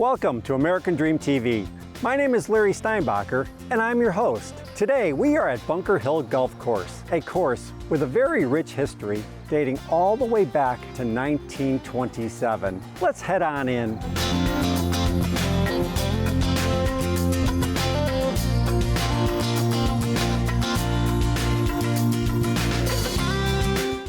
Welcome to American Dream TV. My name is Larry Steinbacher, and I'm your host. Today, we are at Bunker Hill Golf Course, a course with a very rich history dating all the way back to 1927. Let's head on in.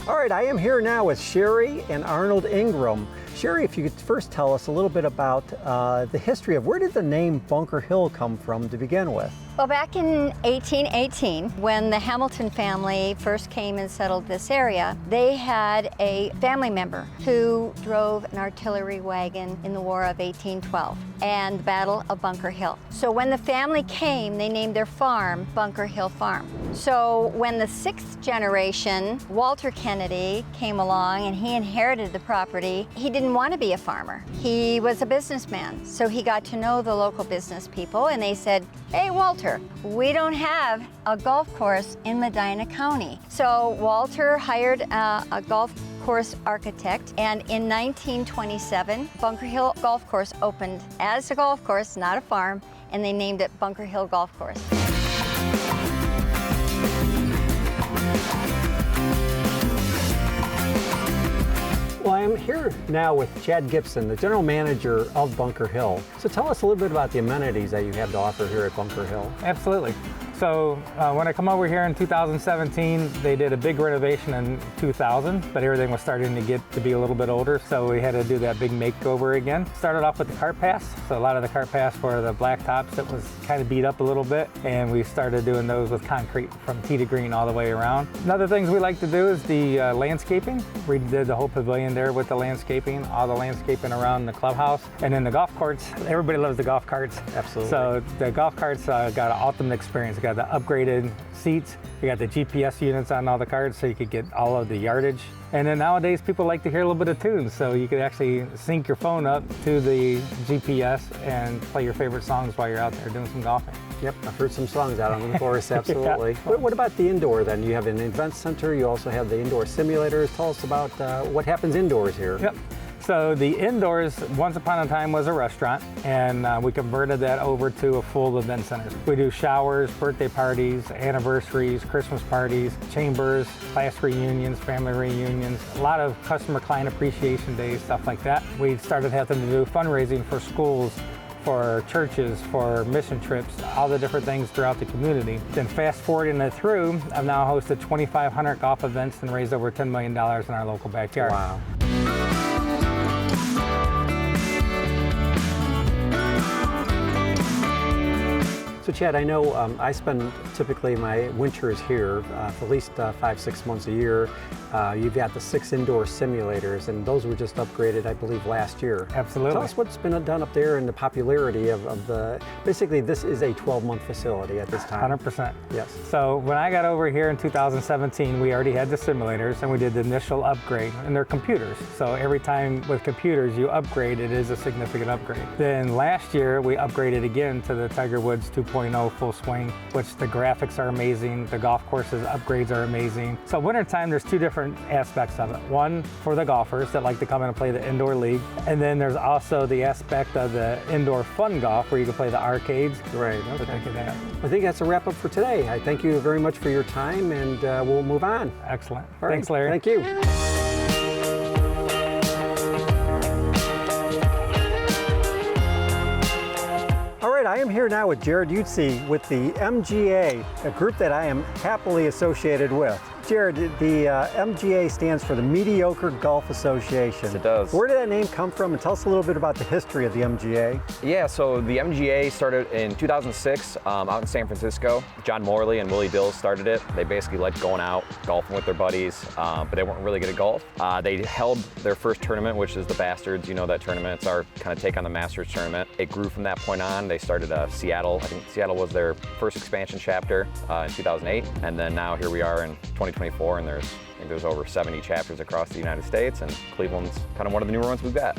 All right, I am here now with Sherry and Arnold Ingram. Sherry, if you could first tell us a little bit about the history of where did the name Bunker Hill come from to begin with? Well, back in 1818, when the Hamilton family first came and settled this area, they had a family member who drove an artillery wagon in the War of 1812 and the Battle of Bunker Hill. So when the family came, they named their farm Bunker Hill Farm. So when the sixth generation, Walter Kennedy, came along and he inherited the property, he didn't want to be a farmer. He was a businessman. So he got to know the local business people and they said, "Hey, Walter, we don't have a golf course in Medina County." So Walter hired a golf course architect, and in 1927, Bunker Hill Golf Course opened as a golf course, not a farm, and they named it Bunker Hill Golf Course. Well, I'm here now with Chad Gibson, the general manager of Bunker Hill. So tell us a little bit about the amenities that you have to offer here at Bunker Hill. Absolutely. So when I come over here in 2017, they did a big renovation in 2000, but everything was starting to get to be a little bit older, so we had to do that big makeover again. Started off with the cart paths. So a lot of the cart paths were the black tops that was kind of beat up a little bit, and we started doing those with concrete from tee to green all the way around. Another things we like to do is the landscaping. We did the whole pavilion there with the landscaping, all the landscaping around the clubhouse, and then the golf carts. Everybody loves the golf carts. Absolutely. So the golf carts got an ultimate experience. Got the upgraded seats. We got the GPS units on all the carts so you could get all of the yardage. And then nowadays people like to hear a little bit of tunes, so you could actually sync your phone up to the GPS and play your favorite songs while you're out there doing some golfing. Yep, I've heard some songs out on the course, absolutely. Yeah. What about the indoor then? You have an event center, you also have the indoor simulators. Tell us about what happens indoors here. Yep. So the indoors, once upon a time, was a restaurant, and we converted that over to a full event center. We do showers, birthday parties, anniversaries, Christmas parties, chambers, class reunions, family reunions, a lot of customer client appreciation days, stuff like that. We started having to do fundraising for schools, for churches, for mission trips, all the different things throughout the community. Then fast forwarding it through, I've now hosted 2,500 golf events and raised over $10 million in our local backyard. Wow. So Chad, I know I spend typically my winters here for at least 5-6 months a year. You've got the 6 indoor simulators, and those were just upgraded, I believe, last year. Absolutely. Tell us what's been done up there and the popularity of the, basically this is a 12-month facility at this time. 100%. Yes. So when I got over here in 2017, we already had the simulators and we did the initial upgrade, and they're computers. So every time with computers you upgrade, it is a significant upgrade. Then last year we upgraded again to the Tiger Woods 2.0 full swing, which the graphics are amazing, the golf courses upgrades are amazing. So wintertime, there's 2 different aspects of it. One for the golfers that like to come in and play the indoor league, and then there's also the aspect of the indoor fun golf where you can play the arcades. Right, okay. I think that's a wrap up for today. I thank you very much for your time, and we'll move on. Excellent. All right. Thanks, Larry. Thank you. I am here now with Jared Utze with the MGA, a group that I am happily associated with. Jared, the MGA stands for the Mediocre Golf Association. Yes, it does. Where did that name come from? And tell us a little bit about the history of the MGA. Yeah, so the MGA started in 2006 out in San Francisco. John Morley and Willie Dills started it. They basically liked going out, golfing with their buddies, but they weren't really good at golf. They held their first tournament, which is the Bastards. You know that tournament. It's our kind of take on the Masters tournament. It grew from that point on. They started Seattle. I think Seattle was their first expansion chapter in 2008. And then now here we are in 2024, and there's over 70 chapters across the United States, and Cleveland's kind of one of the newer ones we've got.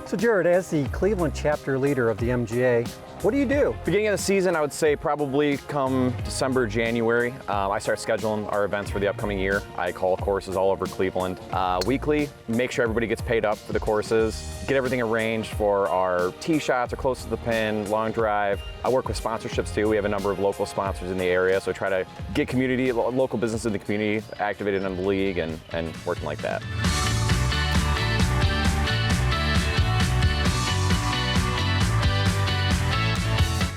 So Jared, as the Cleveland chapter leader of the MGA, What do you do? Beginning of the season, I would say probably come December, January, I start scheduling our events for the upcoming year. I call courses all over Cleveland. Weekly, make sure everybody gets paid up for the courses, get everything arranged for our tee shots or close to the pin, long drive. I work with sponsorships too. We have a number of local sponsors in the area, so I try to get local business in the community activated in the league and working like that.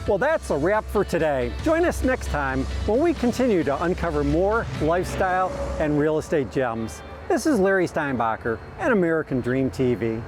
Well, that's a wrap for today. Join us next time when we continue to uncover more lifestyle and real estate gems. This is Larry Steinbacher and American Dream TV.